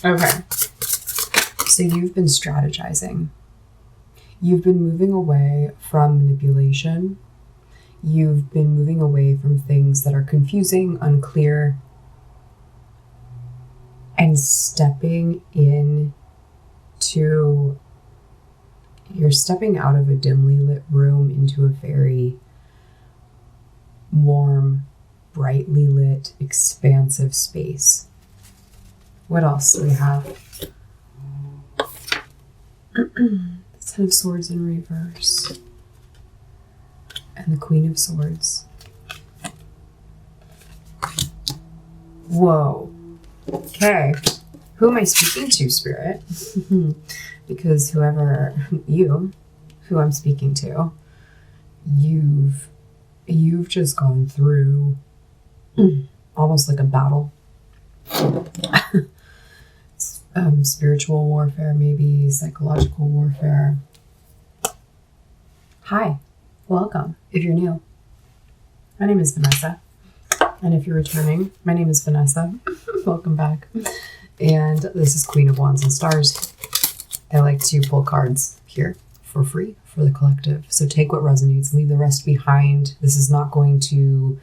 Okay. So you've been strategizing. You've been moving away from manipulation. You've been moving away from things that are confusing, unclear, and stepping you're stepping out of a dimly lit room into a very warm, brightly lit, expansive space. What else do we have? The Ten of Swords in reverse. And the Queen of Swords. Whoa. Okay. Who am I speaking to, Spirit? Because who I'm speaking to, you've just gone through almost like a battle. Spiritual warfare, maybe psychological warfare. Hi, welcome. If you're new, my name is Vanessa. And if you're returning, my name is Vanessa. Welcome back. And this is Queen of Wands and Stars. I like to pull cards here for free for the collective. So take what resonates, leave the rest behind. This is not going to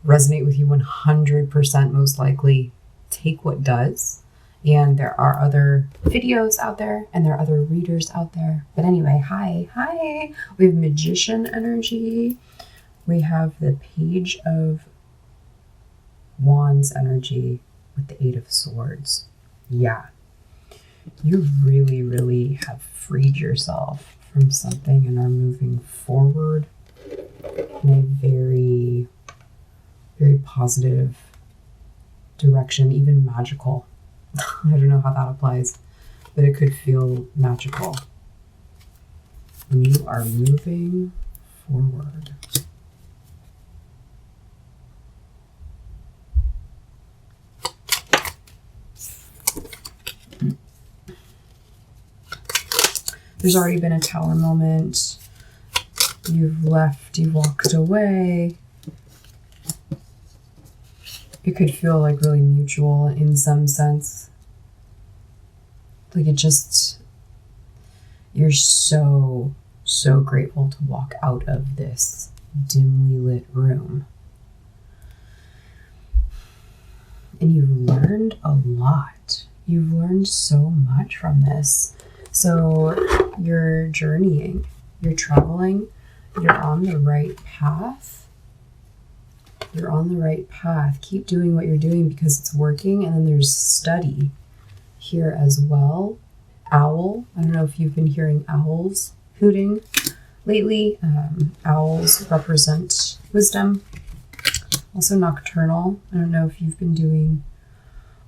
resonate with you 100% most likely. Take what does. And there are other videos out there and there are other readers out there. But anyway, hi. We have Magician energy. We have the Page of Wands energy with the Eight of Swords. Yeah. You really, really have freed yourself from something and are moving forward in a very, very positive direction, even magical. I don't know how that applies, but it could feel magical. And you are moving forward. There's already been a Tower moment. You've left, you walked away. It could feel like really mutual in some sense. Like you're so grateful to walk out of this dimly lit room. And you've learned a lot. You've learned so much from this. So you're journeying, you're traveling, you're on the right path. You're on the right path. Keep doing what you're doing because it's working. And then there's study here as well. Owl. I don't know if you've been hearing owls hooting lately. Owls represent wisdom. Also nocturnal. I don't know if you've been doing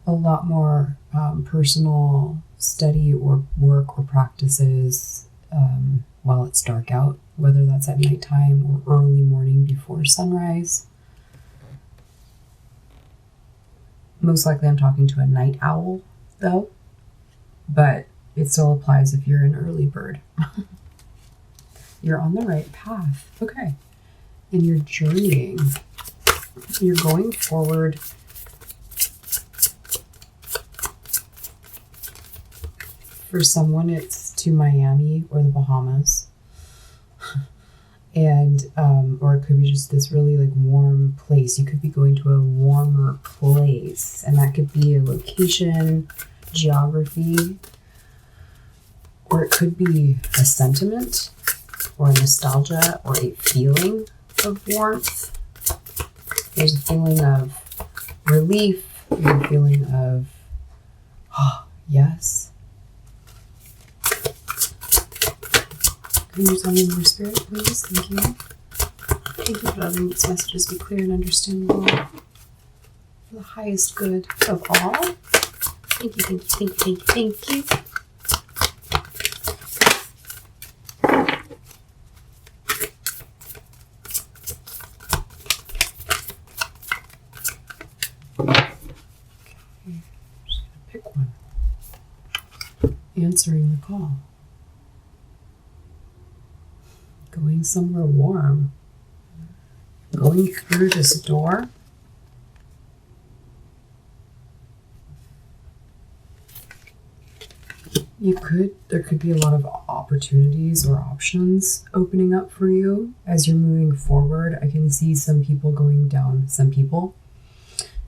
a lot more personal study or work or practices while it's dark out, whether that's at nighttime or early morning before sunrise. Most likely I'm talking to a night owl though, but it still applies if you're an early bird. You're on the right path. Okay. And you're journeying. You're going forward. For someone, it's to Miami or the Bahamas. And, or it could be just this really like warm place. You could be going to a warmer place, and that could be a location, geography, or it could be a sentiment or a nostalgia or a feeling of warmth. There's a feeling of relief. There's a feeling of, oh, yes. Can you tell me more, Spirit, please? Thank you. Thank you for letting these messages be clear and understandable for the highest good of all. Thank you. Okay, I'm just going to pick one. Answering the call. Going somewhere warm. Going through this door. There could be a lot of opportunities or options opening up for you as you're moving forward. I can see some people I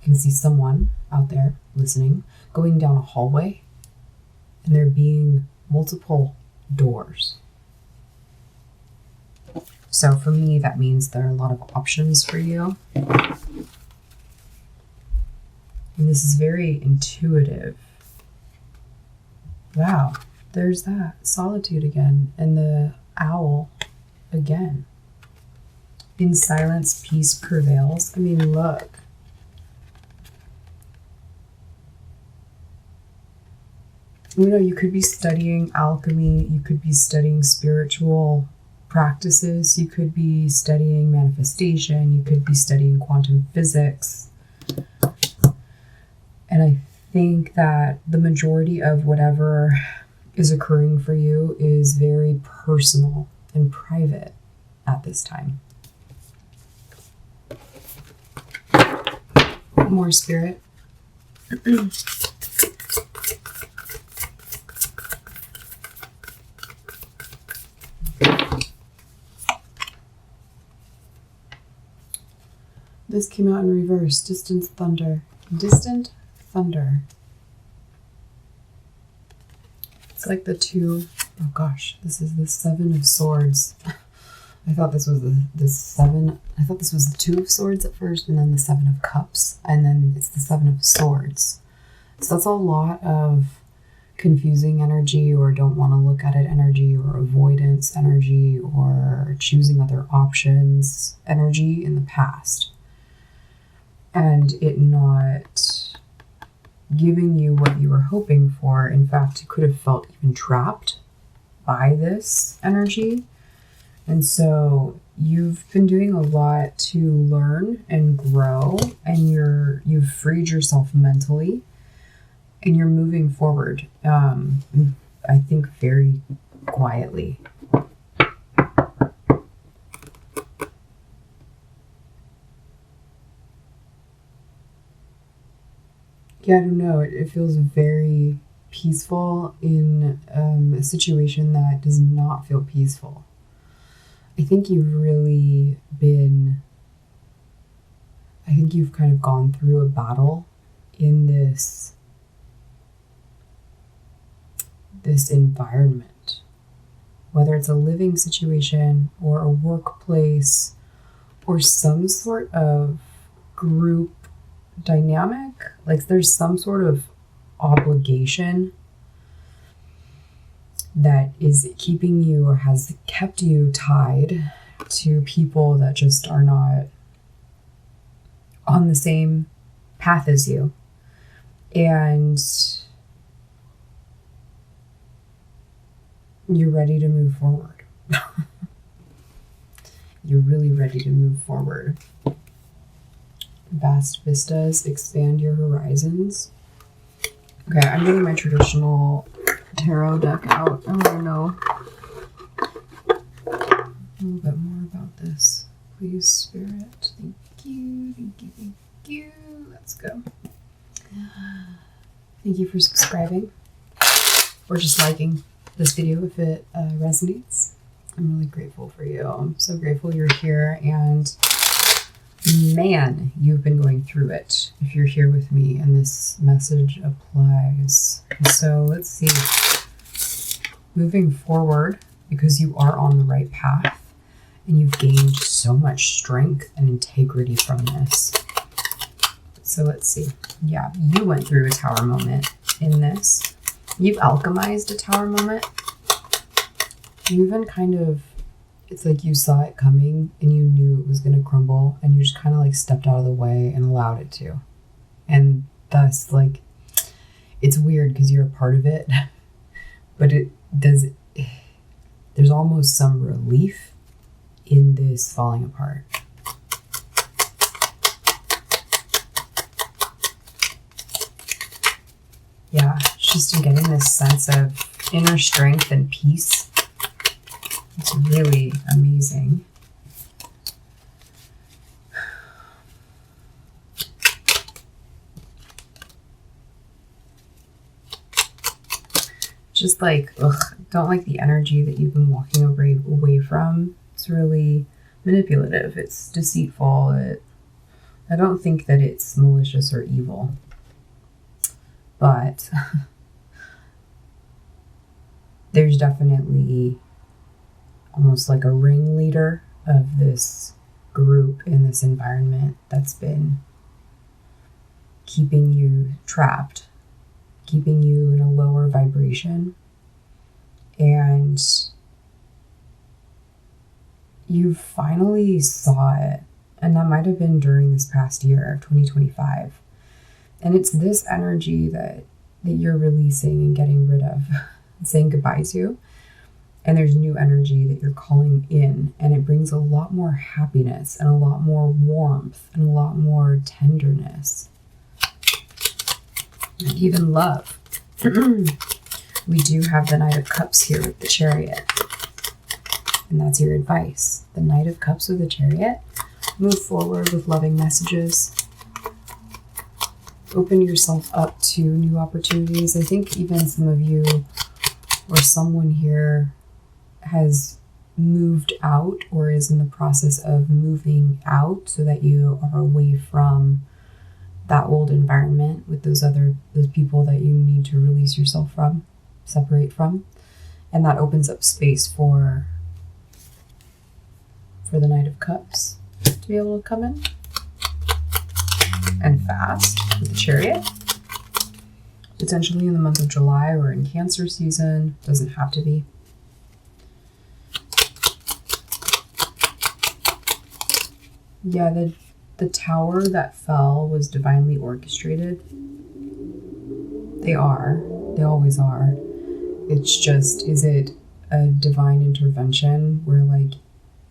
can see someone out there listening going down a hallway, and there being multiple doors. So for me, that means there are a lot of options for you. And this is very intuitive. Wow, there's that solitude again, and the owl again. In silence, peace prevails. I mean, look. You could be studying alchemy, you could be studying spiritual practices, you could be studying manifestation, you could be studying quantum physics. And I think that the majority of whatever is occurring for you is very personal and private at this time. More spirit. This came out in reverse. Distant thunder. Distant thunder. It's like the two. Oh gosh, this is the Seven of Swords. I thought this was the seven. I thought this was the Two of Swords at first, and then the Seven of Cups, and then it's the Seven of Swords. So that's a lot of confusing energy, or don't want to look at it energy, or avoidance energy, or choosing other options energy in the past. And it not giving you what you were hoping for. In fact, you could have felt even trapped by this energy. And so you've been doing a lot to learn and grow, and you've freed yourself mentally, and you're moving forward. I think very quietly. Yeah, I don't know. It feels very peaceful in a situation that does not feel peaceful. I think you've kind of gone through a battle in this environment, whether it's a living situation or a workplace or some sort of group dynamic. Like there's some sort of obligation that is keeping you or has kept you tied to people that just are not on the same path as you. And you're ready to move forward. You're really ready to move forward. Vast vistas, expand your horizons. Okay, I'm getting my traditional tarot deck out. I want to know a little bit more about this. Please, Spirit. Thank you, thank you, thank you. Let's go. Thank you for subscribing or just liking this video if it resonates. I'm really grateful for you. I'm so grateful you're here, and man, you've been going through it if you're here with me, and this message applies. So let's see. Moving forward, because you are on the right path and you've gained so much strength and integrity from this. So let's see. Yeah, you went through a tower moment in this. You've alchemized a tower moment. You even kind of, it's like you saw it coming and you knew it was going to crumble, and you just kind of like stepped out of the way and allowed it to. And thus, like, it's weird because you're a part of it, but there's almost some relief in this falling apart. Yeah, just in getting this sense of inner strength and peace. It's really amazing. just like, don't like the energy that you've been walking away from. It's really manipulative. It's deceitful. I don't think that it's malicious or evil, but there's definitely almost like a ringleader of this group in this environment that's been keeping you trapped, keeping you in a lower vibration. And you finally saw it. And that might have been during this past year of 2025. And it's this energy that you're releasing and getting rid of, saying goodbye to. And there's new energy that you're calling in. And it brings a lot more happiness and a lot more warmth and a lot more tenderness. And even love. We do have the Knight of Cups here with the Chariot. And that's your advice. The Knight of Cups with the Chariot. Move forward with loving messages. Open yourself up to new opportunities. I think even some of you or someone here has moved out or is in the process of moving out so that you are away from that old environment with those people that you need to release yourself from, separate from. And that opens up space for the Knight of Cups to be able to come in. And fast with the Chariot. Potentially in the month of July or in Cancer season. Doesn't have to be. Yeah, the tower that fell was divinely orchestrated. They always are. It's just, is it a divine intervention where like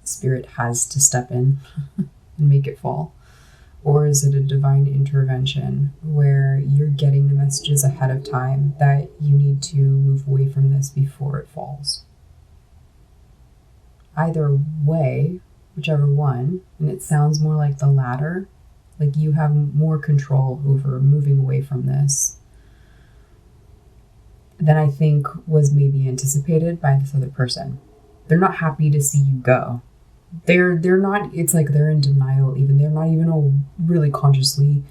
spirit has to step in and make it fall? Or is it a divine intervention where you're getting the messages ahead of time that you need to move away from this before it falls? Either way, whichever one, and it sounds more like the latter, like you have more control over moving away from this than I think was maybe anticipated by this other person. They're not happy to see you go. They're not, it's like they're in denial even. They're not even really consciously,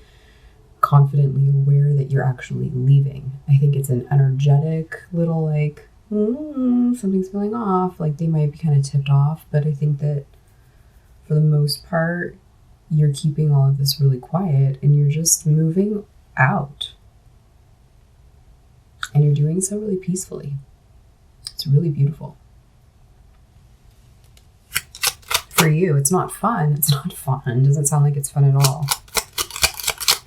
confidently aware that you're actually leaving. I think it's an energetic little like, something's feeling off. Like they might be kind of tipped off, but I think that for the most part, you're keeping all of this really quiet and you're just moving out. And you're doing so really peacefully. It's really beautiful. For you, it's not fun. It's not fun. It doesn't sound like it's fun at all.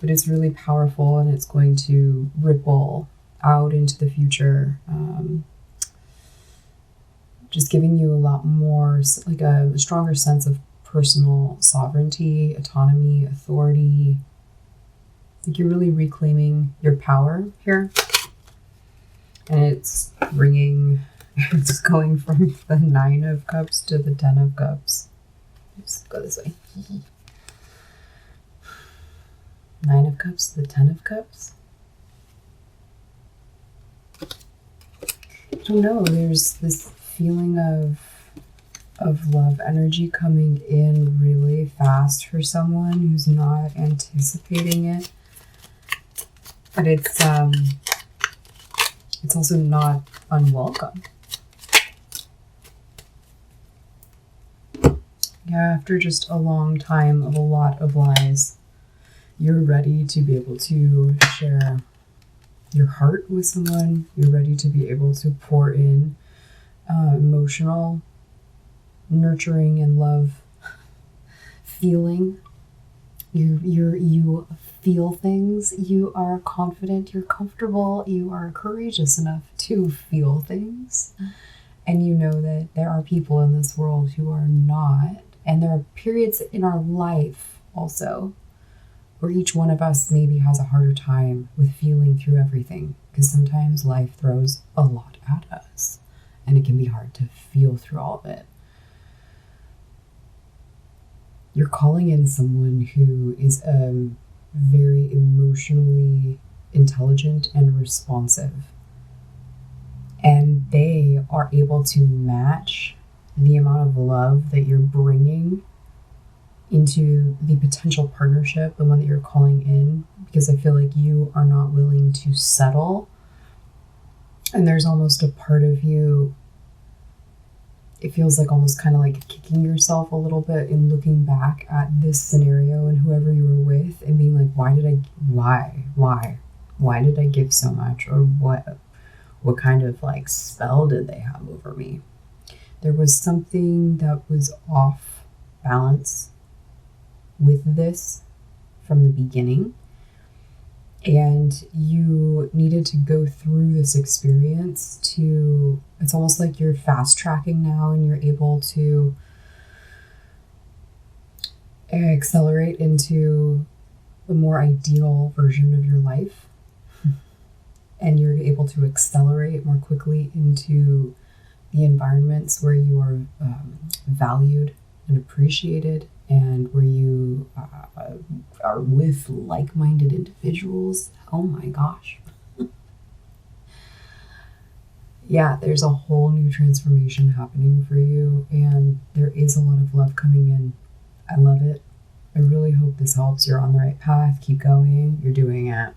But it's really powerful and it's going to ripple out into the future. Just giving you a lot more, like a stronger sense of personal sovereignty, autonomy, authority. Like you're really reclaiming your power here. And it's going from the 9 of Cups to the 10 of Cups. Let's go this way. 9 of Cups to the 10 of Cups. I don't know, there's this feeling of love energy coming in really fast for someone who's not anticipating it. But it's also not unwelcome. Yeah, after just a long time of a lot of lies, you're ready to be able to share your heart with someone. You're ready to be able to pour in emotional, nurturing, and love feeling. You feel things. You are confident. You're comfortable. You are courageous enough to feel things. And you know that there are people in this world who are not. And there are periods in our life also where each one of us maybe has a harder time with feeling through everything, because sometimes life throws a lot at us and it can be hard to feel through all of it. You're calling in someone who is very emotionally intelligent and responsive. and they are able to match the amount of love that you're bringing into the potential partnership, the one that you're calling in, because I feel like you are not willing to settle. And there's almost a part of you, it feels like almost kind of like kicking yourself a little bit in looking back at this scenario and whoever you were with and being like, why did I give so much? Or what kind of like spell did they have over me? There was something that was off balance with this from the beginning, and you needed to go through this experience to, it's almost like you're fast tracking now and you're able to accelerate into a more ideal version of your life. And you're able to accelerate more quickly into the environments where you are valued and appreciated, and where you are with like-minded individuals. Oh my gosh. Yeah, there's a whole new transformation happening for you, and there is a lot of love coming in. I love it. I really hope this helps. You're on the right path. Keep going. You're doing it.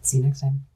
See you next time.